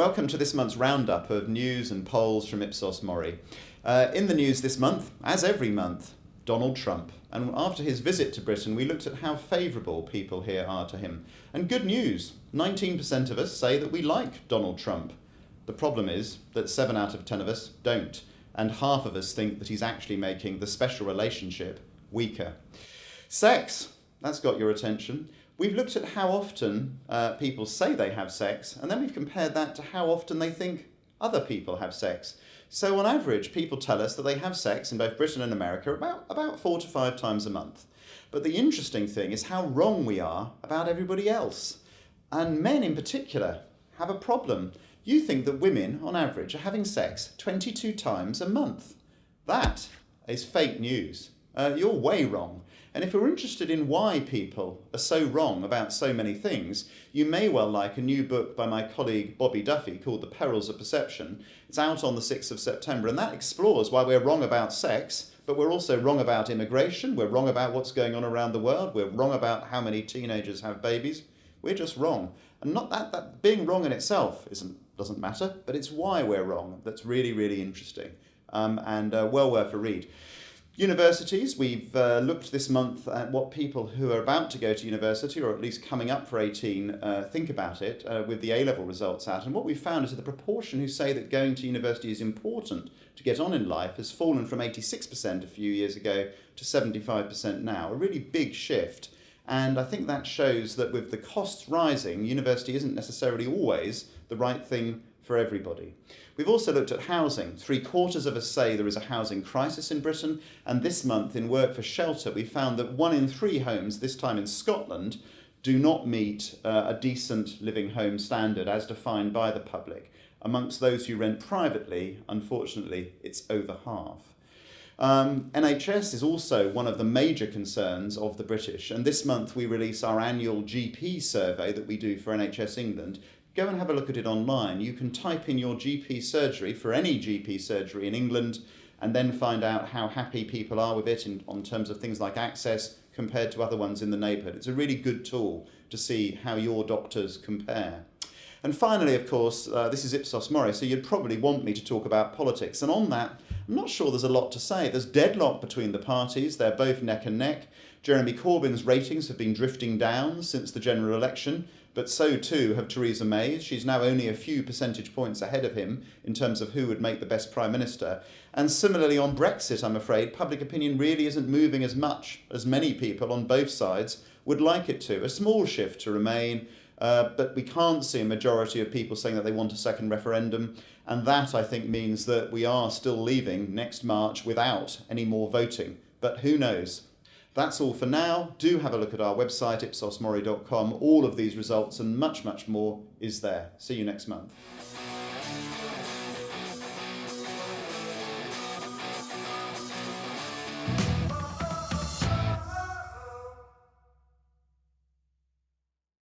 Welcome to this month's roundup of news and polls from Ipsos MORI. In the news this month, as every month, Donald Trump. And after his visit to Britain, we looked at how favourable people here are to him. And good news, 19% of us say that we like Donald Trump. The problem is that 7 out of 10 of us don't. And half of us think that he's actually making the special relationship weaker. Sex, that's got your attention. We've looked at how often people say they have sex, and then we've compared that to how often they think other people have sex. So on average, people tell us that they have sex in both Britain and America about 4 to 5 times a month. But the interesting thing is how wrong we are about everybody else. And men in particular have a problem. You think that women, on average, are having sex 22 times a month. That is fake news. You're way wrong. And if you're interested in why people are so wrong about so many things, you may well like a new book by my colleague Bobby Duffy called The Perils of Perception. It's out on the 6th of September, and that explores why we're wrong about sex, but we're also wrong about immigration, we're wrong about what's going on around the world, we're wrong about how many teenagers have babies. We're just wrong. And not that being wrong in itself doesn't matter, but it's why we're wrong that's really, really interesting and well worth a read. Universities, we've looked this month at what people who are about to go to university, or at least coming up for 18, think about it with the A-level results out. And what we've found is that the proportion who say that going to university is important to get on in life has fallen from 86% a few years ago to 75% now, a really big shift. And I think that shows that with the costs rising, university isn't necessarily always the right thing for everybody. We've also looked at housing. 3/4 of us say there is a housing crisis in Britain, and this month in Work for Shelter we found that 1 in 3 homes, this time in Scotland, do not meet a decent living home standard as defined by the public. Amongst those who rent privately, unfortunately, it's over half. NHS is also one of the major concerns of the British, and this month we release our annual GP survey that we do for NHS England. Go and have a look at it online. You can type in your GP surgery for any GP surgery in England and then find out how happy people are with it on terms of things like access compared to other ones in the neighbourhood. It's a really good tool to see how your doctors compare. And finally, of course, this is Ipsos MORI, so you'd probably want me to talk about politics. And on that, I'm not sure there's a lot to say. There's deadlock between the parties. They're both neck and neck. Jeremy Corbyn's ratings have been drifting down since the general election, but so too have Theresa May's. She's now only a few percentage points ahead of him in terms of who would make the best Prime Minister. And similarly on Brexit, I'm afraid, public opinion really isn't moving as much as many people on both sides would like it to. A small shift to Remain, but we can't see a majority of people saying that they want a second referendum. And that, I think, means that we are still leaving next March without any more voting. But who knows? That's all for now. Do have a look at our website, ipsosmori.com. All of these results and much, much more is there. See you next month.